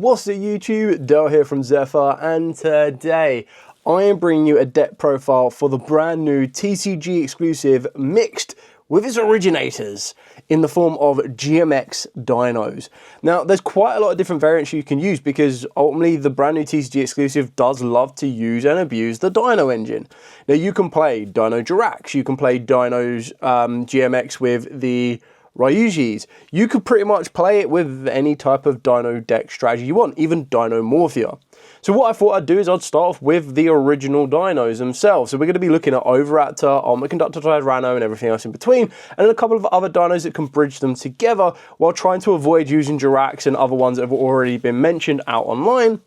What's up YouTube, Dale here from Zephyr, and today I am bringing you a deck profile for the brand new TCG exclusive mixed with its originators in the form of GMX Dinos. Now there's quite a lot of different variants you can use because ultimately the brand new TCG exclusive does love to use and abuse the Dino engine. Now you can play Dino Jirax, you can play Dinos GMX with the Ryuji's. You could pretty much play it with any type of Dino deck strategy you want, even Dino Morphia. So what I thought I'd do is I'd start off with the original Dinos themselves. So we're going to be looking at Oviraptor, Omniconductor Tyranno and everything else in between, and then a couple of other Dinos that can bridge them together while trying to avoid using Jirax and other ones that have already been mentioned out online,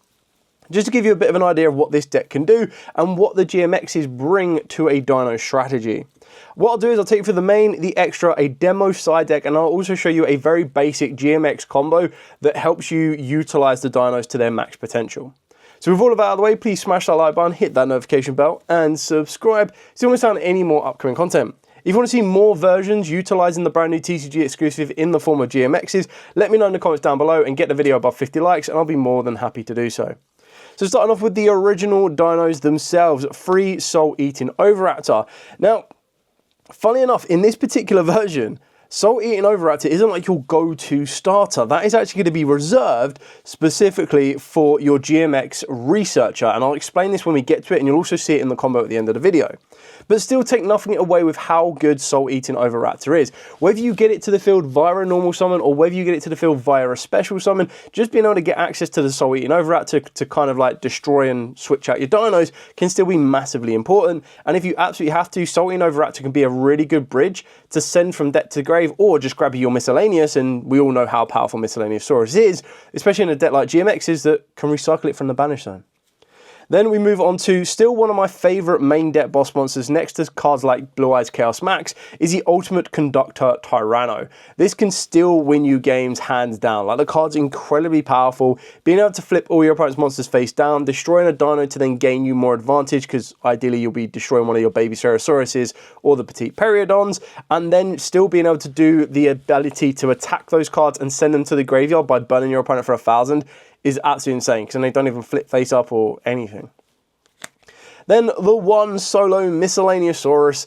just to give you a bit of an idea of what this deck can do and what the GMXs bring to a Dino strategy. What I'll do is I'll take you through the main, the extra, a demo side deck, and I'll also show you a very basic GMX combo that helps you utilize the Dinos to their max potential. So with all of that out of the way, please smash that like button, hit that notification bell, and subscribe so you don't miss out on any more upcoming content. If you want to see more versions utilizing the brand new TCG exclusive in the form of GMXs, let me know in the comments down below and get the video above 50 likes, and I'll be more than happy to do so. So starting off with the original Dinos themselves, Free Soul Eating Oviraptor. Now, funnily enough, in this particular version, Soul Eating Oviraptor isn't like your go-to starter. That is actually going to be reserved specifically for your GMX researcher, and I'll explain this when we get to it, and you'll also see it in the combo at the end of the video. But still take nothing away with how good Soul Eating Oviraptor is. Whether you get it to the field via a normal summon or whether you get it to the field via a special summon, just being able to get access to the Soul Eating Oviraptor to kind of like destroy and switch out your Dinos can still be massively important. And if you absolutely have to, Soul Eating Oviraptor can be a really good bridge to send from deck to grave, or just grab your miscellaneous, and we all know how powerful Miscellaneousaurus is, especially in a deck like GMX's that can recycle it from the banish zone. Then we move on to still one of my favourite main deck boss monsters next to cards like Blue Eyes Chaos Max is the Ultimate Conductor Tyranno. This can still win you games hands down. Like, the card's incredibly powerful. Being able to flip all your opponent's monsters face down, destroying a Dino to then gain you more advantage, because ideally you'll be destroying one of your baby Cerasauruses or the Petite Periodons, and then still being able to do the ability to attack those cards and send them to the graveyard by burning your opponent for 1,000 is absolutely insane, because then they don't even flip face up or anything. Then the one solo Miscellaneousaurus.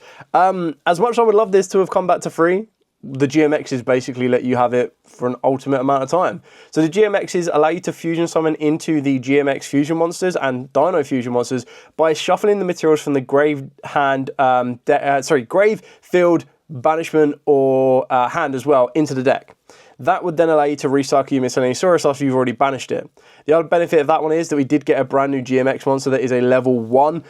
As much as I would love this to have come back to free, the GMXs basically let you have it for an ultimate amount of time. So the GMXs allow you to fusion summon into the GMX fusion monsters and Dino fusion monsters by shuffling the materials from the grave, hand, grave, field, banishment, or hand as well into the deck. That would then allow you to recycle your Miscellaneousaurus after you've already banished it. The other benefit of that one is that we did get a brand new GMX monster that is a level 1.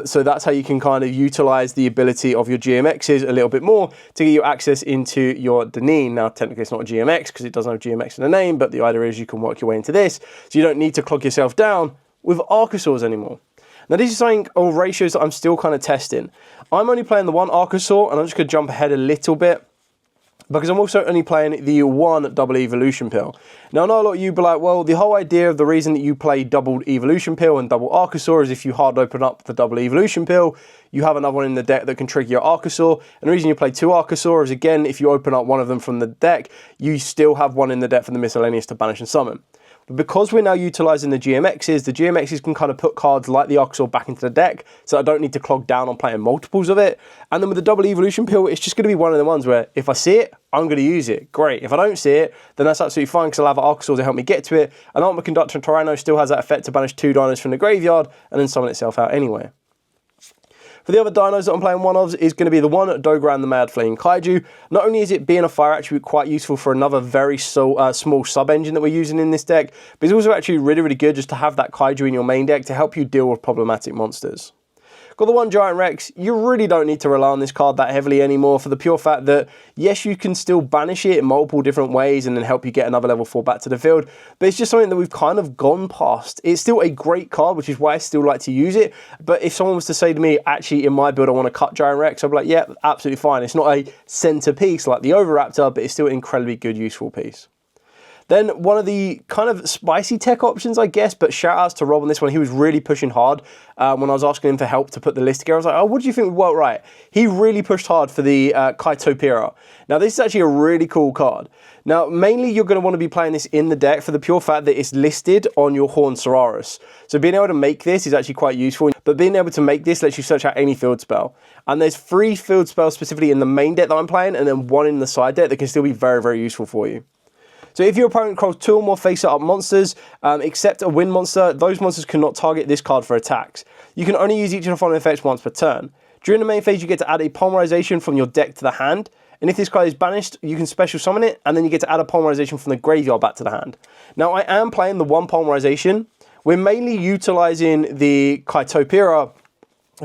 So that's how you can kind of utilize the ability of your GMXs a little bit more to get you access into your Deneen. Now, technically it's not a GMX because it doesn't have GMX in the name, but the idea is you can work your way into this. So you don't need to clog yourself down with Archosaurs anymore. Now this is something, or ratios that I'm still kind of testing. I'm only playing the one Archosaur, and I'm just going to jump ahead a little bit, because I'm also only playing the one double evolution pill. Now I know a lot of you be like, well, the whole idea of the reason that you play double evolution pill and double Archosaur is if you hard open up the double evolution pill, you have another one in the deck that can trigger your Archosaur. And the reason you play two Archosaur is, again, if you open up one of them from the deck, you still have one in the deck for the miscellaneous to banish and summon. But because we're now utilizing the GMXs can kind of put cards like the Archosaur back into the deck, so I don't need to clog down on playing multiples of it. And then with the double evolution pill, it's just going to be one of the ones where if I see it, I'm going to use it. Great. If I don't see it, then that's absolutely fine, because I'll have an Archosaur to help me get to it. And Ultimate Conductor Tyranno still has that effect to banish 2 Dinos from the graveyard and then summon itself out anyway. For the other Dinos that I'm playing one of is going to be the one Dogoran the Mad Fleeing Kaiju. Not only is it being a fire attribute quite useful for another very small sub-engine that we're using in this deck, but it's also actually really, really good just to have that Kaiju in your main deck to help you deal with problematic monsters. Got the one Giant Rex. You really don't need to rely on this card that heavily anymore, for the pure fact that, yes, you can still banish it in multiple different ways and then help you get another level 4 back to the field, but it's just something that we've kind of gone past. It's still a great card, which is why I still like to use it, but if someone was to say to me, actually, in my build, I want to cut Giant Rex, I'd be like, yeah, absolutely fine. It's not a centerpiece like the Oviraptor, but it's still an incredibly good, useful piece. Then one of the kind of spicy tech options, I guess, but shout outs to Rob on this one. He was really pushing hard when I was asking him for help to put the list together. I was like, oh, what do you think would work right? He really pushed hard for the Kaitopira. Now, this is actually a really cool card. Now, mainly you're going to want to be playing this in the deck for the pure fact that it's listed on your Horned Solaris. So being able to make this is actually quite useful, but being able to make this lets you search out any field spell. And there's 3 field spells specifically in the main deck that I'm playing, and then 1 in the side deck that can still be very, very useful for you. So if your opponent controls 2 or more face-up monsters, except a wind monster, those monsters cannot target this card for attacks. You can only use each of the following effects once per turn. During the main phase, you get to add a polymerization from your deck to the hand, and if this card is banished, you can special summon it, and then you get to add a polymerization from the graveyard back to the hand. Now, I am playing the 1 polymerization. We're mainly utilizing the Kaitopira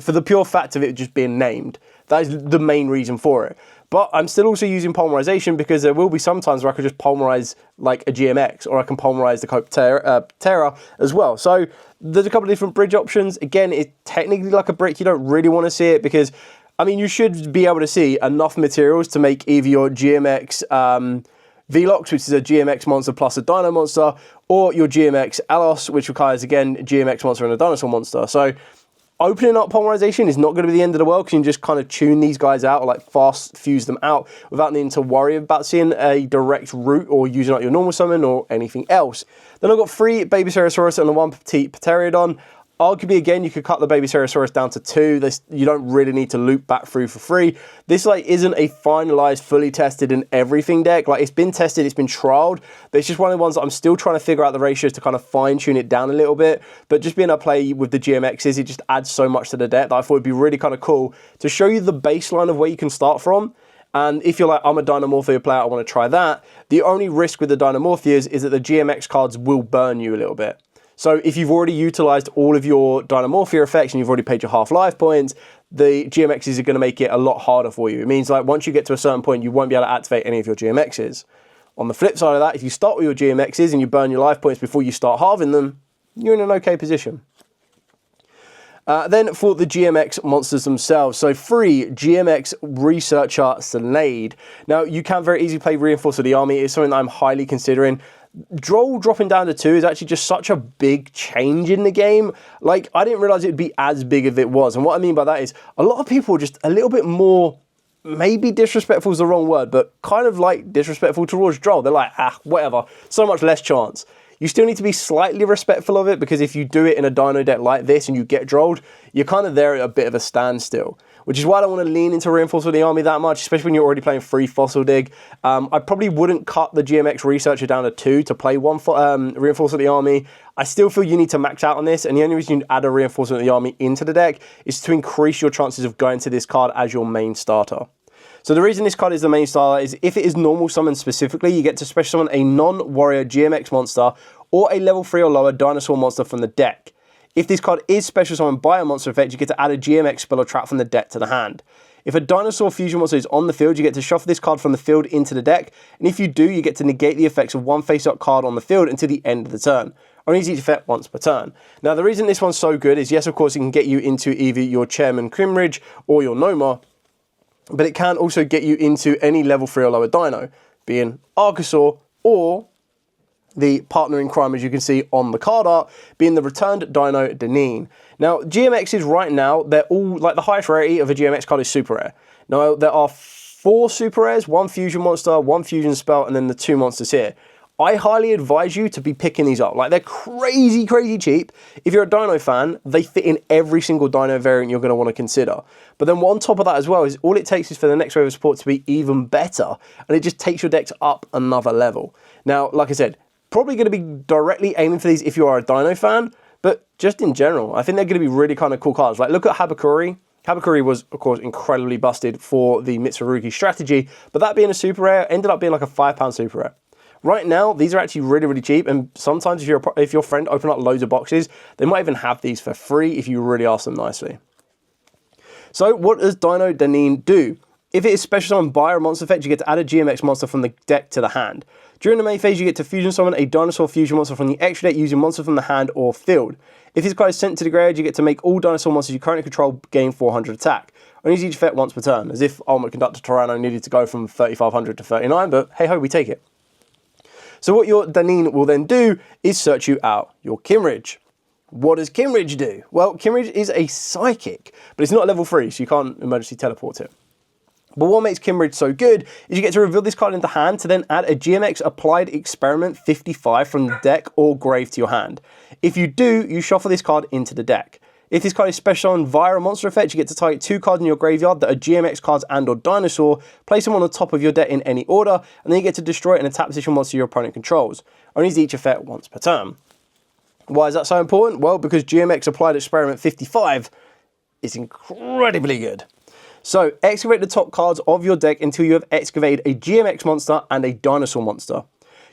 for the pure fact of it just being named. That is the main reason for it. But I'm still also using polymerization because there will be some times where I could just polymerize like a GMX, or I can polymerize the Kaitopira as well. So there's a couple of different bridge options. Again, it's technically like a brick. You don't really want to see it because, I mean, you should be able to see enough materials to make either your GMX Velox, which is a GMX monster plus a Dino monster, or your GMX Alos, which requires, again, GMX monster and a Dinosaur monster. So opening up polymerization is not going to be the end of the world because you can just kind of tune these guys out, or like fast fuse them out without needing to worry about seeing a direct route or using up your normal summon or anything else. Then I've got 3 Baby Cereosaurus and 1 Petite Pterodon. Arguably, again, you could cut the Baby Cereosaurus down to 2. You don't really need to loop back through for free. This like isn't a finalized, fully tested in everything deck. Like, it's been tested, it's been trialed, but it's just one of the ones that I'm still trying to figure out the ratios to kind of fine tune it down a little bit. But just being able to play with the GMXs, it just adds so much to the deck that I thought would be really kind of cool to show you the baseline of where you can start from. And if you're like, I'm a Dynamorphia player, I want to try that. The only risk with the Dynamorphias is that the GMX cards will burn you a little bit. So if you've already utilized all of your Dynamorphia effects and you've already paid your half-life points, the GMXs are going to make it a lot harder for you. It means like once you get to a certain point, you won't be able to activate any of your GMXs. On the flip side of that, if you start with your GMXs and you burn your life points before you start halving them, you're in an okay position. Then for the GMX monsters themselves, so 3 GMX Researcher Slade. Now, you can very easily play Reinforce of the Army. It's something that I'm highly considering. Droll dropping down to 2 is actually just such a big change in the game. Like, I didn't realize it'd be as big as it was. And what I mean by that is a lot of people are just a little bit more, maybe disrespectful is the wrong word, but kind of like disrespectful towards Droll. They're like, whatever, so much less chance. You still need to be slightly respectful of it, because if you do it in a Dino deck like this and you get Drolled, you're kind of there at a bit of a standstill. Which is why I don't want to lean into Reinforce of the Army that much, especially when you're already playing 3 Fossil Dig. I probably wouldn't cut the GMX Researcher down to 2 to play 1 Reinforce of the Army. I still feel you need to max out on this, and the only reason you add a Reinforcement of the Army into the deck is to increase your chances of going to this card as your main starter. So the reason this card is the main starter is if it is normal summon specifically, you get to special summon a non-warrior GMX monster or a level 3 or lower dinosaur monster from the deck. If this card is special summoned by a monster effect, you get to add a GMX spell or trap from the deck to the hand. If a dinosaur fusion monster is on the field, you get to shuffle this card from the field into the deck, and if you do, you get to negate the effects of 1 face-up card on the field until the end of the turn. Only use each effect once per turn. Now, the reason this one's so good is, yes, of course, it can get you into either your Chairman Crimridge or your Noma, but it can also get you into any level 3 or lower dino, being Archosaur or the partner in crime, as you can see on the card art, being the returned Dino Deneen. Now, GMXs right now, they're all, like, the highest rarity of a GMX card is super rare. Now, there are 4 super rares, 1 fusion monster, 1 fusion spell, and then the 2 monsters here. I highly advise you to be picking these up. Like, they're crazy, crazy cheap. If you're a Dino fan, they fit in every single Dino variant you're going to want to consider. But then on top of that as well, is all it takes is for the next wave of support to be even better, and it just takes your decks up another level. Now, like I said, probably going to be directly aiming for these if you are a Dino fan, but just in general, I think they're going to be really kind of cool cards. Like, look at Habakuri. Habakuri was, of course, incredibly busted for the Mitsurugi strategy, but that being a super rare, ended up being like a £5 super rare. Right now, these are actually really, really cheap, and sometimes if your friend open up loads of boxes, they might even have these for free if you really ask them nicely. So what does Dino Deneen do? If it is special summoned by a monster effect, you get to add a GMX monster from the deck to the hand. During the main phase, you get to fusion summon a dinosaur fusion monster from the extra deck using monster from the hand or field. If this card is sent to the graveyard, you get to make all dinosaur monsters you currently control gain 400 attack. Only use each effect once per turn, as if Ultimate Conductor Tyranno needed to go from 3500 to 39, but hey ho, we take it. So what your Danin will then do is search you out your Kimridge. What does Kimridge do? Well, Kimridge is a psychic, but it's not level 3, so you can't emergency teleport it. But what makes Kimridge so good is you get to reveal this card into hand to then add a GMX Applied Experiment 55 from the deck or grave to your hand. If you do, you shuffle this card into the deck. If this card is special on via a monster effect, you get to target 2 cards in your graveyard that are GMX cards and or Dinosaur, place them on the top of your deck in any order, and then you get to destroy an attack position monster your opponent controls. Only use each effect once per turn. Why is that so important? Well, because GMX Applied Experiment 55 is incredibly good. So, excavate the top cards of your deck until you have excavated a GMX monster and a Dinosaur monster.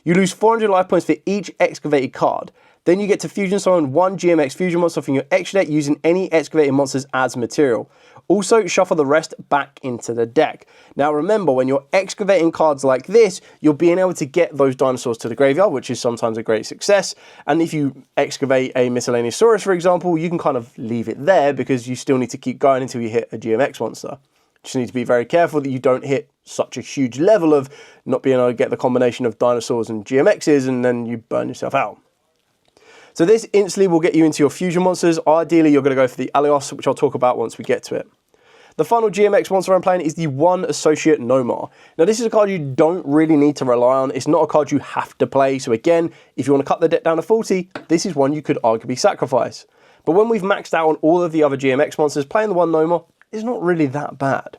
You lose 400 life points for each excavated card. Then you get to fusion summon 1 GMX fusion monster from your extra deck using any excavated monsters as material. Also, shuffle the rest back into the deck. Now remember, when you're excavating cards like this, you're being able to get those dinosaurs to the graveyard, which is sometimes a great success. And if you excavate a Miscellaneousaurus, for example, you can kind of leave it there because you still need to keep going until you hit a GMX monster. Just need to be very careful that you don't hit such a huge level of not being able to get the combination of dinosaurs and GMXs, and then you burn yourself out. So this instantly will get you into your fusion monsters. Ideally, you're going to go for the Alios, which I'll talk about once we get to it. The final GMX monster I'm playing is the 1 Associate Nomar. Now this is a card you don't really need to rely on. It's not a card you have to play. So again, if you want to cut the deck down to 40, this is one you could arguably sacrifice. But when we've maxed out on all of the other GMX monsters, playing the 1 Nomar is not really that bad.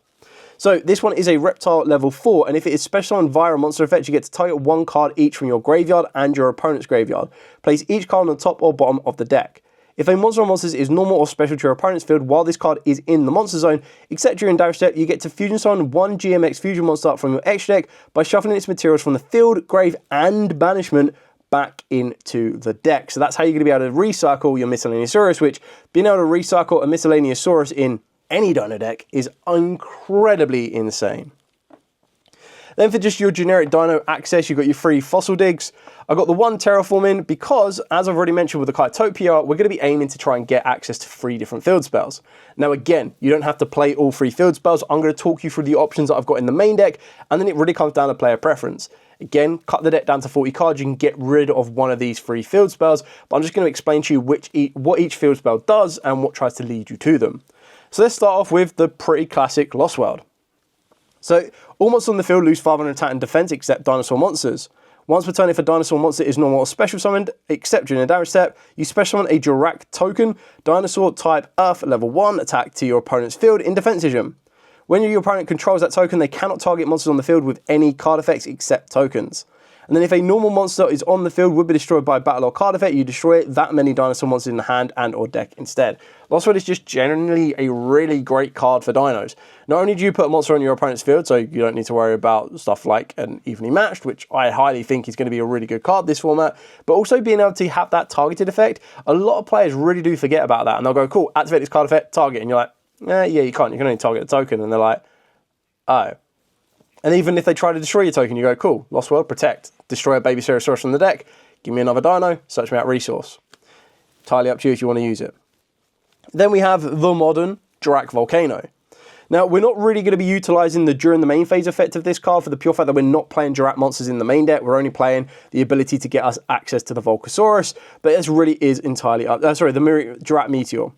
So this one is a reptile level 4, and if it is special on via a monster effect, you get to target 1 card each from your graveyard and your opponent's graveyard. Place each card on the top or bottom of the deck. If a monster or monsters is normal or special to your opponent's field while this card is in the monster zone, except during damage step, you get to fusion summon 1 GMX fusion monster from your extra deck by shuffling its materials from the field, grave, and banishment back into the deck. So that's how you're going to be able to recycle your Miscellaneousaurus, which being able to recycle a Miscellaneousaurus in any Dino deck is incredibly insane. Then for just your generic Dino access, you've got your 3 Fossil Digs. I've got the 1 Terraforming because, as I've already mentioned with the Kytopia, we're going to be aiming to try and get access to 3 different field spells. Now again, you don't have to play all 3 field spells. I'm going to talk you through the options that I've got in the main deck, and then it really comes down to player preference. Again, cut the deck down to 40 cards, you can get rid of one of these 3 field spells, but I'm just going to explain to you what each field spell does and what tries to lead you to them. So let's start off with the pretty classic Lost World. So all monsters on the field lose 500 attack and defense except dinosaur monsters. Once per turn, if a dinosaur monster is normal or special summoned, except during a damage step, you special summon a Dirac token, dinosaur type Earth level 1 attack to your opponent's field in defensive. When your opponent controls that token, they cannot target monsters on the field with any card effects except tokens. And then if a normal monster is on the field, would be destroyed by battle or card effect, you destroy that many dinosaur monsters in the hand and or deck instead. Lost World is just generally a really great card for dinos. Not only do you put a monster on your opponent's field, so you don't need to worry about stuff like an evenly matched, which I highly think is going to be a really good card this format, but also being able to have that targeted effect. A lot of players really do forget about that, and they'll go, cool, activate this card effect, target, and you're like, yeah, you can't, you can only target a token, and they're like, oh. And even if they try to destroy your token, you go, cool, Lost World, protect. Destroy a baby Ceratosaurus from the deck, give me another dino, search me out resource. Entirely up to you if you want to use it. Then we have the modern Dirac Volcano. Now, we're not really going to be utilising the during the main phase effect of this card for the pure fact that we're not playing Dirac monsters in the main deck. We're only playing the ability to get us access to the Volcasaurus, but this really is entirely up. The Dirac Meteor.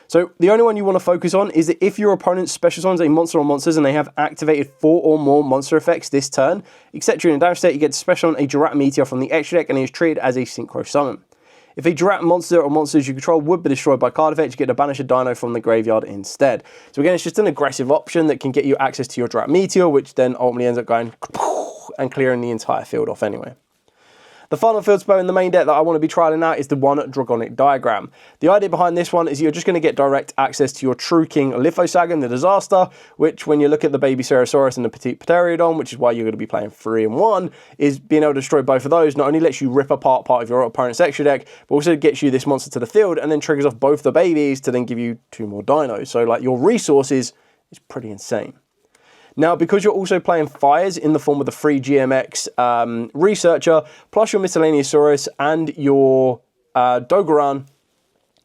So the only one you want to focus on is that if your opponent special summons a monster or monsters and they have activated 4 or more monster effects this turn, except during a damage state, you get to special summon a Dirac Meteor from the extra deck and it is treated as a synchro summon. If a Dirac monster or monsters you control would be destroyed by card effect, you get to banish a dino from the graveyard instead. So again, it's just an aggressive option that can get you access to your Dirac Meteor, which then ultimately ends up going and clearing the entire field off anyway. The final field spell in the main deck that I want to be trialing out is the 1 Dragonic Diagram. The idea behind this one is you're just going to get direct access to your True King Lithosagan, the Disaster, which when you look at the Baby Ceratosaurus and the Petite Pterodon, which is why you're going to be playing 3 and 1, is being able to destroy both of those. Not only lets you rip apart part of your opponent's extra deck, but also gets you this monster to the field and then triggers off both the babies to then give you 2 more dinos. So like your resources is pretty insane. Now, because you're also playing fires in the form of the free GMX Researcher, plus your Miscellaneousaurus and your Dogoran,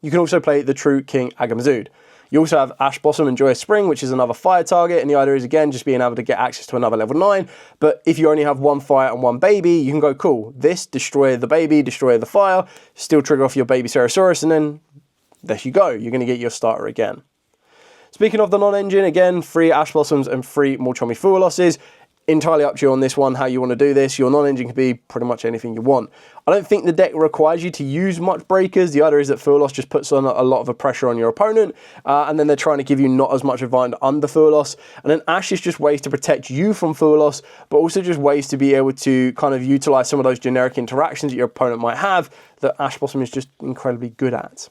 you can also play the True King Agamazud. You also have Ash Blossom and Joyous Spring, which is another fire target, and the idea is, again, just being able to get access to another level 9. But if you only have one fire and one baby, you can go, cool, this, destroy the baby, destroy the fire, still trigger off your baby Ceratosaurus, and then there you go. You're going to get your starter again. Speaking of the non-engine, again, 3 Ash Blossoms and 3 Molchami Full Losses. Entirely up to you on this one, how you want to do this. Your non-engine can be pretty much anything you want. I don't think the deck requires you to use much breakers. The other is that Full Loss just puts on a lot of a pressure on your opponent, and then they're trying to give you not as much advantage under Full Loss. And then Ash is just ways to protect you from Full Loss, but also just ways to be able to kind of utilize some of those generic interactions that your opponent might have that Ash Blossom is just incredibly good at.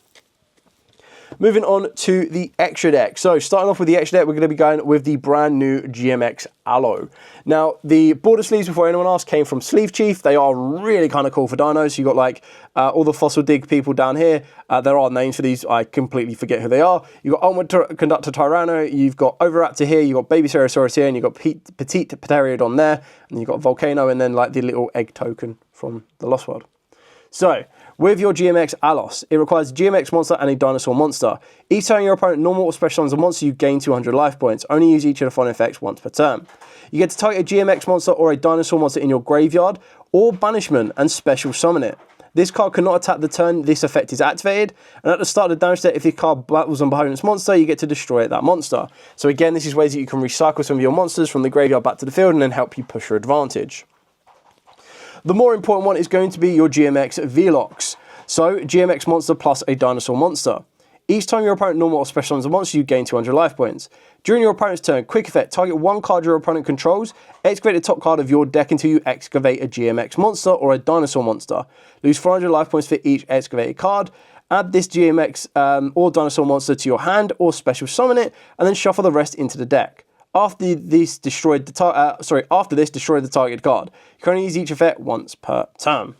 Moving on to the extra deck. So starting off with the extra deck, we're going to be going with the brand new GMX Allo. Now, the border sleeves, before anyone else, came from Sleeve Chief. They are really kind of cool for dinos. So you got like all the Fossil Dig people down here. There are names for these. I completely forget who they are. You've got Ultimate Conductor Tyranno. You've got Overraptor here. You've got Baby Ceratosaurus here. And you've got Petite Pteriodon there. And you've got Volcano and then like the little egg token from the Lost World. So, with your GMX Allos, it requires a GMX monster and a Dinosaur monster. Each time your opponent normal or special summons a monster, you gain 200 life points. Only use each of the following effects once per turn. You get to target a GMX monster or a Dinosaur monster in your graveyard, or banishment and special summon it. This card cannot attack the turn this effect is activated, and at the start of the damage step, if your card battles an opponent's monster, you get to destroy that monster. So again, this is ways that you can recycle some of your monsters from the graveyard back to the field and then help you push your advantage. The more important one is going to be your GMX Velox. So, GMX monster plus a Dinosaur monster. Each time your opponent normal or special summons a monster, you gain 200 life points. During your opponent's turn, quick effect, target one card your opponent controls, excavate the top card of your deck until you excavate a GMX monster or a Dinosaur monster. Lose 400 life points for each excavated card. Add this GMX or Dinosaur monster to your hand or special summon it, and then shuffle the rest into the deck. After this, destroy the target card. You can only use each effect once per turn.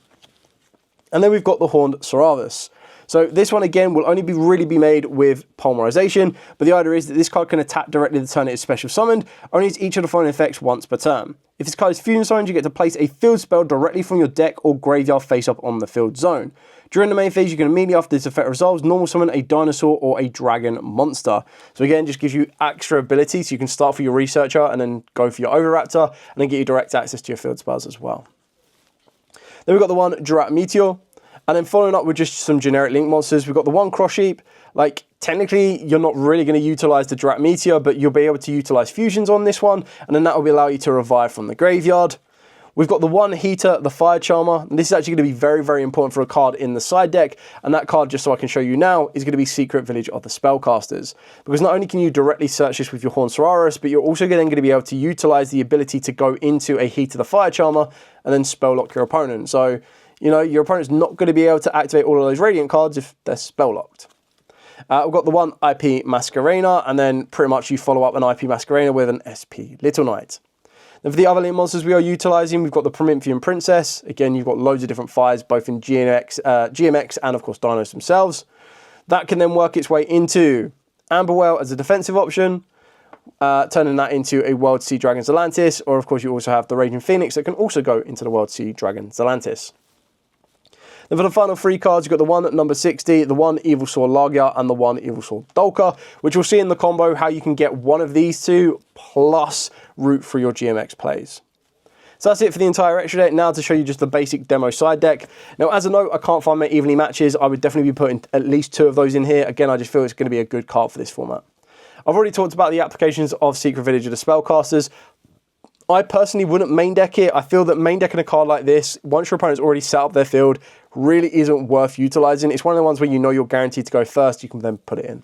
And then we've got the Horned Sauravis. So this one again will only really be made with Polymerization, but the idea is that this card can attack directly the turn it is special summoned, only use each of the following effects once per turn. If this card is fusion summoned, you get to place a field spell directly from your deck or graveyard face up on the field zone. During the main phase, you can immediately after this effect resolves, normal summon a Dinosaur or a Dragon monster. So again, just gives you extra ability, so you can start for your Researcher and then go for your Overraptor, and then get you direct access to your field spells as well. Then we've got the one Giraffe Meteor, and then following up with just some generic Link monsters, we've got the one Cross Sheep. Like, technically, you're not really going to utilize the Giraffe Meteor, but you'll be able to utilize fusions on this one, and then that will allow you to revive from the graveyard. We've got the one Heater, the Fire Charmer. And this is actually going to be very, very important for a card in the side deck. And that card, just so I can show you now, is going to be Secret Village of the Spellcasters. Because not only can you directly search this with your Horned Sauravis, but you're also then going to be able to utilize the ability to go into a Heater, the Fire Charmer, and then spell lock your opponent. So, you know, your opponent's not going to be able to activate all of those Radiant cards if they're spell locked. We've got the one IP Masquerena, and then pretty much you follow up an IP Masquerena with an SP Little Knight. Then for the other Link monsters we are utilising, we've got the Promethean Princess. Again, you've got loads of different fires, both in GMX and, of course, Dinos themselves. That can then work its way into Amber Whale as a defensive option, turning that into a World Sea Dragon Zelantis, or, of course, you also have the Raging Phoenix that can also go into the World Sea Dragon Zelantis. Then for the final 3 cards, you've got the one number 60, the one Evilsaur Lagia, and the one Evilsaur Dolka, which we'll see in the combo how you can get one of these two plus root for your GMX plays. So that's it for the entire extra deck. Now to show you just the basic demo side deck. Now, as a note, I can't find my evenly matches. I would definitely be putting at least 2 of those in here. Again, I just feel it's going to be a good card for this format. I've already talked about the applications of Secret Village of the Spellcasters. I personally wouldn't main deck it. I feel that main decking a card like this, once your opponent's already set up their field, really isn't worth utilising. It's one of the ones where you know you're guaranteed to go first, you can then put it in.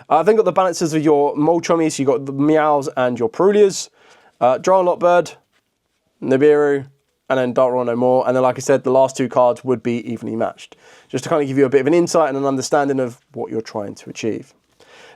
I've then got the balances of your Molchami, so you've got the Meows and your Perulias, Drown Lockbird, Nibiru, and then Darkrai No More. And then, like I said, the last 2 cards would be evenly matched, just to kind of give you a bit of an insight and an understanding of what you're trying to achieve.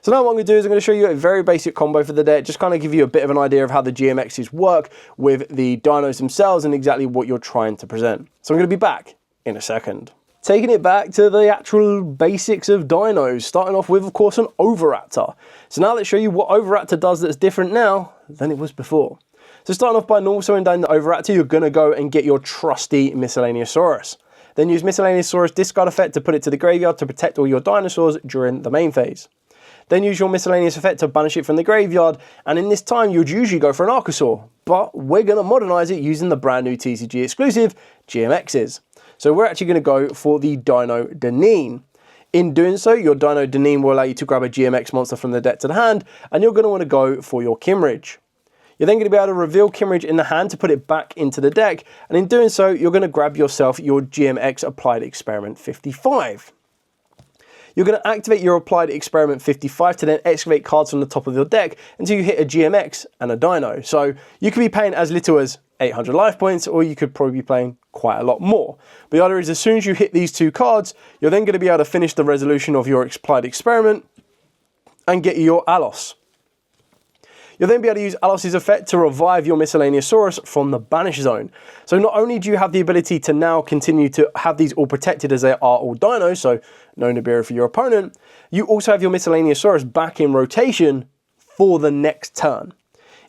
So now what I'm going to do is I'm going to show you a very basic combo for the deck, just kind of give you a bit of an idea of how the GMXs work with the dinos themselves and exactly what you're trying to present. So I'm going to be back in a second. Taking it back to the actual basics of dinos, starting off with, of course, an Overraptor. So now let's show you what Overraptor does that's different now than it was before. So starting off by normal summoning down the Overraptor, you're going to go and get your trusty Miscellaneousaurus. Then use Miscellaneousaurus discard effect to put it to the graveyard to protect all your dinosaurs during the main phase. then use your miscellaneous effect to banish it from the graveyard, and in this time you'd usually go for an Archosaur, but we're going to modernise it using the brand new TCG exclusive GMXs. So we're actually going to go for the Dino Deneen. In doing so, your Dino Deneen will allow you to grab a GMX monster from the deck to the hand, and you're going to want to go for your Kimmeridge. You're then going to be able to reveal Kimmeridge in the hand to put it back into the deck, and in doing so, you're going to grab yourself your GMX Applied Experiment 55. You're going to activate your Applied Experiment 55 to then excavate cards from the top of your deck until you hit a GMX and a Dino. So you could be paying as little as 800 life points, or you could probably be playing quite a lot more. But the other is, as soon as you hit these two cards, you're then going to be able to finish the resolution of your Applied Experiment and get your Alos. You'll then be able to use Alos's effect to revive your Miscellaneousaurus from the Banish Zone. So not only do you have the ability to now continue to have these all protected as they are all Dinos, so no Nibiru for your opponent, you also have your Miscellaneousaurus back in rotation for the next turn.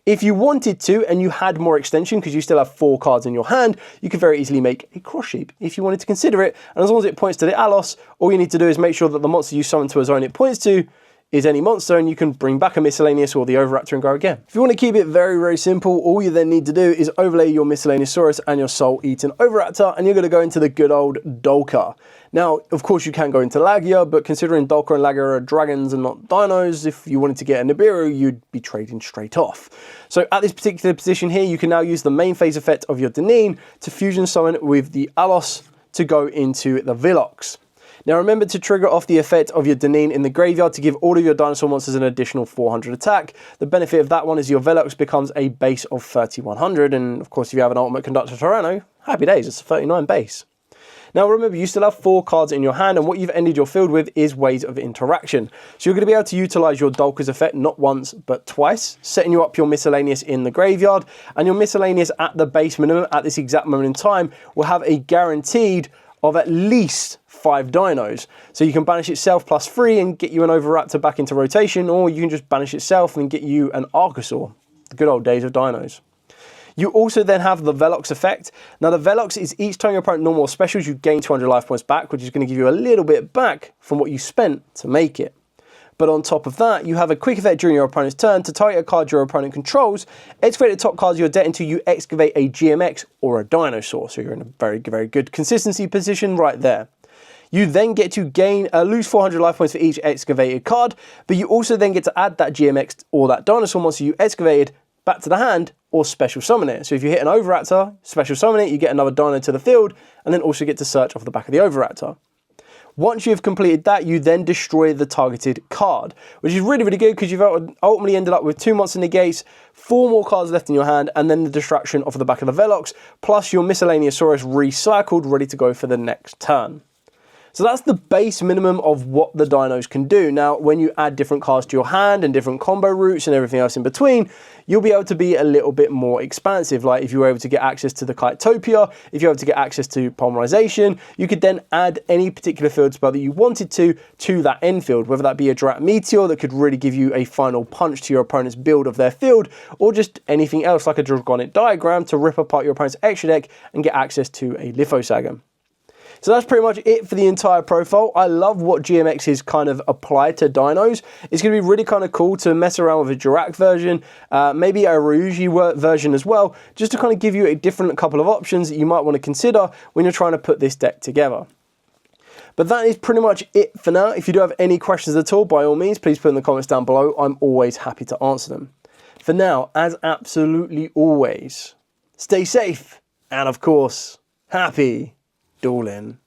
If you wanted to, and you had more extension because you still have 4 cards in your hand, you could very easily make a cross shape if you wanted to consider it. And as long as it points to the Alos, all you need to do is make sure that the monster you summon to a zone it points to is any monster, and you can bring back a Miscellaneous or the Oviraptor and go again. If you want to keep it very, very simple, all you then need to do is overlay your Miscellaneousaurus and your Soul Eaten Oviraptor, and you're going to go into the good old Dolka. Now, of course, you can go into Lagia, but considering Dolka and Lagia are dragons and not dinos, if you wanted to get a Nibiru, you'd be trading straight off. So at this particular position here, you can now use the main phase effect of your Deneen to fusion summon with the Alos to go into the Velox. Now remember to trigger off the effect of your Deneen in the graveyard to give all of your dinosaur monsters an additional 400 attack. The benefit of that one is your Velox becomes a base of 3100, and of course if you have an Ultimate Conductor Tyranno, happy days, it's a 39 base. Now remember, you still have 4 cards in your hand, and what you've ended your field with is Ways of Interaction. So you're going to be able to utilise your Dolka's effect not once but twice, setting you up your Miscellaneous in the graveyard, and your Miscellaneous at the base minimum at this exact moment in time will have a guaranteed of at least 5 dinos. So you can banish itself plus 3 and get you an Oviraptor back into rotation, or you can just banish itself and get you an Archosaur. The good old days of dinos. You also then have the Velox effect. Now the Velox is each time your opponent normal or specials, you gain 200 life points back, which is going to give you a little bit back from what you spent to make it. But on top of that, you have a quick effect during your opponent's turn to target a card your opponent controls, excavate the top cards of your deck until you excavate a GMX or a Dinosaur. So you're in a very, very good consistency position right there. You then get to lose 400 life points for each excavated card, but you also then get to add that GMX or that Dinosaur monster you excavated back to the hand or special summon it. So if you hit an Oviraptor, special summon it, you get another Dino to the field, and then also get to search off the back of the Oviraptor. Once you've completed that, you then destroy the targeted card, which is really, really good because you've ultimately ended up with 2 monster negates, 4 more cards left in your hand, and then the distraction off the back of the Velox, plus your Miscellaneousaurus recycled, ready to go for the next turn. So that's the base minimum of what the dinos can do. Now, when you add different cards to your hand and different combo routes and everything else in between, you'll be able to be a little bit more expansive. Like if you were able to get access to the Kitopia, if you're able to get access to Polymerization, you could then add any particular field spell that you wanted to that end field, whether that be a Drat Meteor that could really give you a final punch to your opponent's build of their field, or just anything else like a Dragonic Diagram to rip apart your opponent's extra deck and get access to a Lithosagam. So that's pretty much it for the entire profile. I love what GMX has kind of applied to dinos. It's going to be really kind of cool to mess around with a Jirac version, maybe a Ryuji version as well, just to kind of give you a different couple of options that you might want to consider when you're trying to put this deck together. But that is pretty much it for now. If you do have any questions at all, by all means, please put in the comments down below. I'm always happy to answer them. For now, as absolutely always, stay safe and, of course, happy dueling.